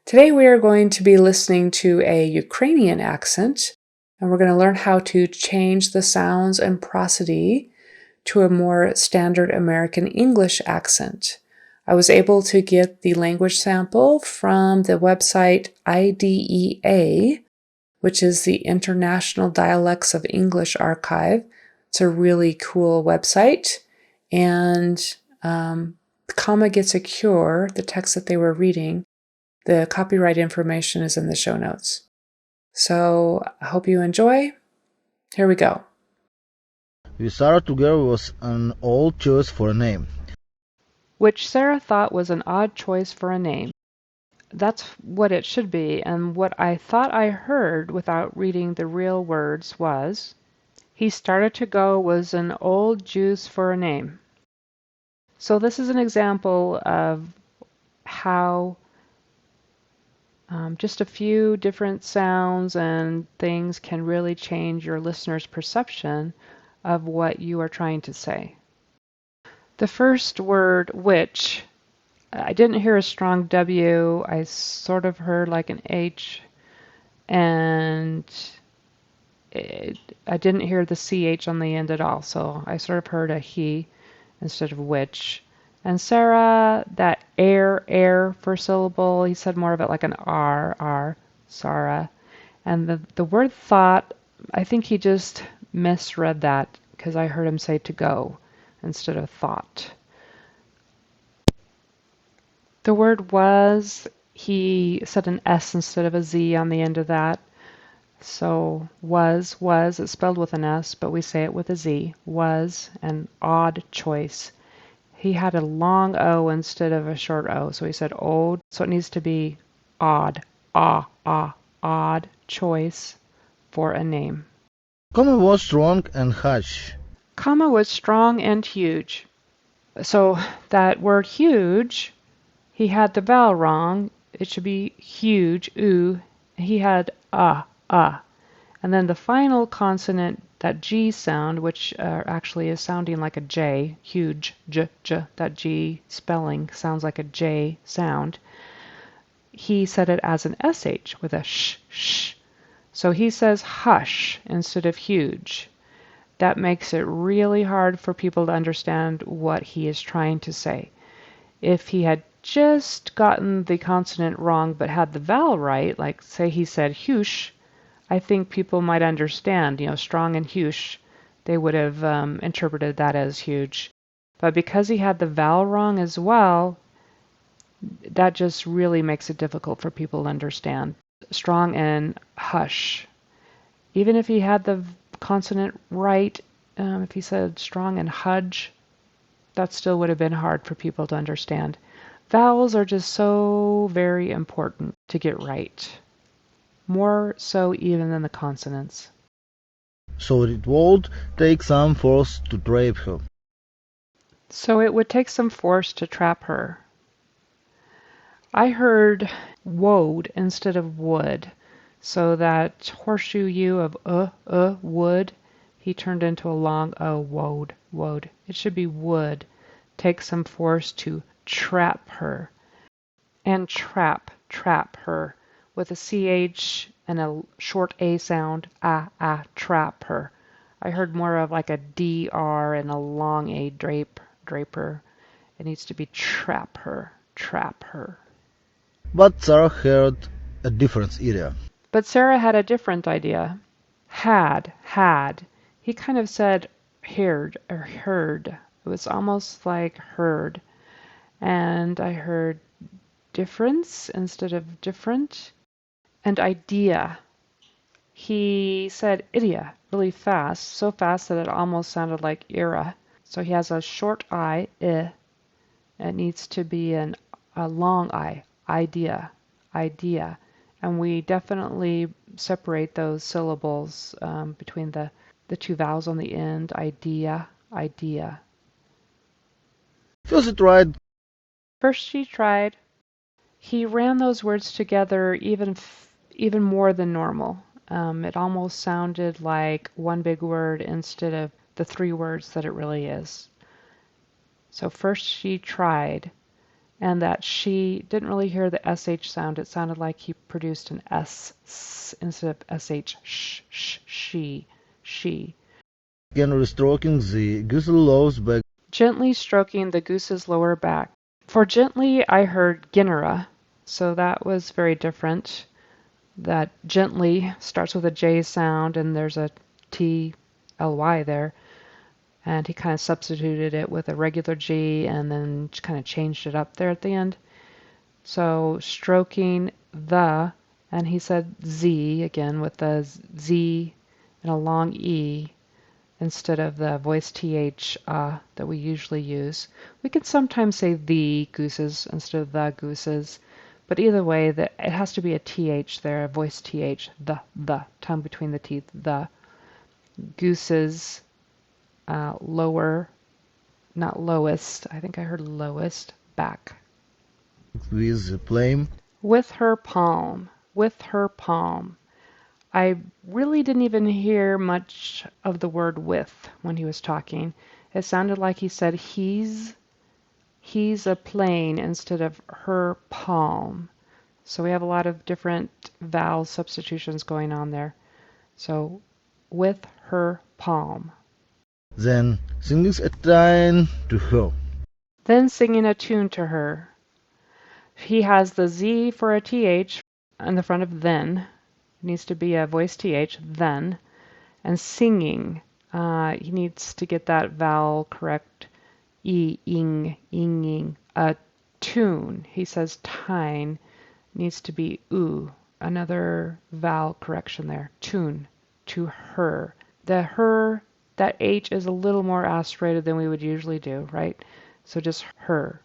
Today we are going to be listening to a Ukrainian accent, and we're going to learn how to change the sounds and prosody to a more standard American English accent. I was able to get the language sample from the website IDEA, which is the International Dialects of English Archive. It's a really cool website, and Comma Gets a Cure, the text that they were reading, the copyright information is in the show notes. So I hope you enjoy. Here we go. With Sarah together was an old choice for a name. Which Sarah thought was an odd choice for a name. That's what it should be, and what I thought I heard without reading the real words was, he started to go was an old juice for a name. So this is an example of how just a few different sounds and things can really change your listener's perception of what you are trying to say. The first word, which, I didn't hear a strong W. I sort of heard like an H, and I didn't hear the CH on the end at all. So I sort of heard a he instead of which. And Sarah, that air first syllable, he said more of it like an R, Sarah. And the word thought, I think he just misread that because I heard him say to go instead of thought. The word was, he said an S instead of a Z on the end of that. So was, it's spelled with an S, but we say it with a Z. Was an odd choice. He had a long O instead of a short O, so he said old. So it needs to be odd, odd choice for a name. Comma was strong and hush. Comma was strong and huge. So that word huge, he had the vowel wrong. It should be huge, oo. He had and then the final consonant, that G sound, which actually is sounding like a J, huge, j, that G spelling sounds like a J sound. He said it as an SH with a sh. So he says hush instead of huge. That makes it really hard for people to understand what he is trying to say. If he had just gotten the consonant wrong but had the vowel right, like say he said hush, I think people might understand, strong and huge. They would have interpreted that as huge. But because he had the vowel wrong as well, that just really makes it difficult for people to understand. Strong and hush. Even if he had the consonant right, if he said strong and hudge, that still would have been hard for people to understand. Vowels are just so very important to get right. More so even than the consonants. So it would take some force to trap her. So it would take some force to trap her. I heard woad instead of would. So that horseshoe U of would, he turned into a long O, woad. It should be would. Take some force to trap her. And trap her. With a CH and a short A sound, trap her. I heard more of like a DR and a long A, draper. It needs to be trap her. But Sarah had a different idea. But Sarah had a different idea. Had. He kind of said heard. It was almost like heard. And I heard difference instead of different. And idea. He said idia really fast, so fast that it almost sounded like era. So he has a short I, It needs to be a long I, idea. And we definitely separate those syllables between the two vowels on the end, idea. First it right. First she tried. He ran those words together even more than normal. It almost sounded like one big word instead of the three words that it really is. So first she tried. and that she didn't really hear the SH sound. It sounded like he produced an S instead of SH. She. Again, restroking the goose's low back. Gently stroking the goose's lower back. For gently, I heard Ginnera, so that was very different. That gently starts with a J sound, and there's a TLY there. And he kind of substituted it with a regular G and then kind of changed it up there at the end. So stroking the, and he said Z again with the Z and a long E instead of the voice TH that we usually use. We can sometimes say the gooses instead of the gooses, but either way, it has to be a TH there, a voice TH, the, tongue between the teeth, the gooses, lower, not lowest, I think I heard lowest, back. With the plane. With her palm, with her palm. I really didn't even hear much of the word with when he was talking. It sounded like he said he's a plane instead of her palm. So we have a lot of different vowel substitutions going on there. So with her palm. Then singing a tune to her. Then singing a tune to her. He has the Z for a TH in the front of then. It needs to be a voice TH, then. And singing. He needs to get that vowel correct. Inging. A tune. He says tine. Needs to be oo. Another vowel correction there. Tune. To her. The her, that H is a little more aspirated than we would usually do, right? So just her.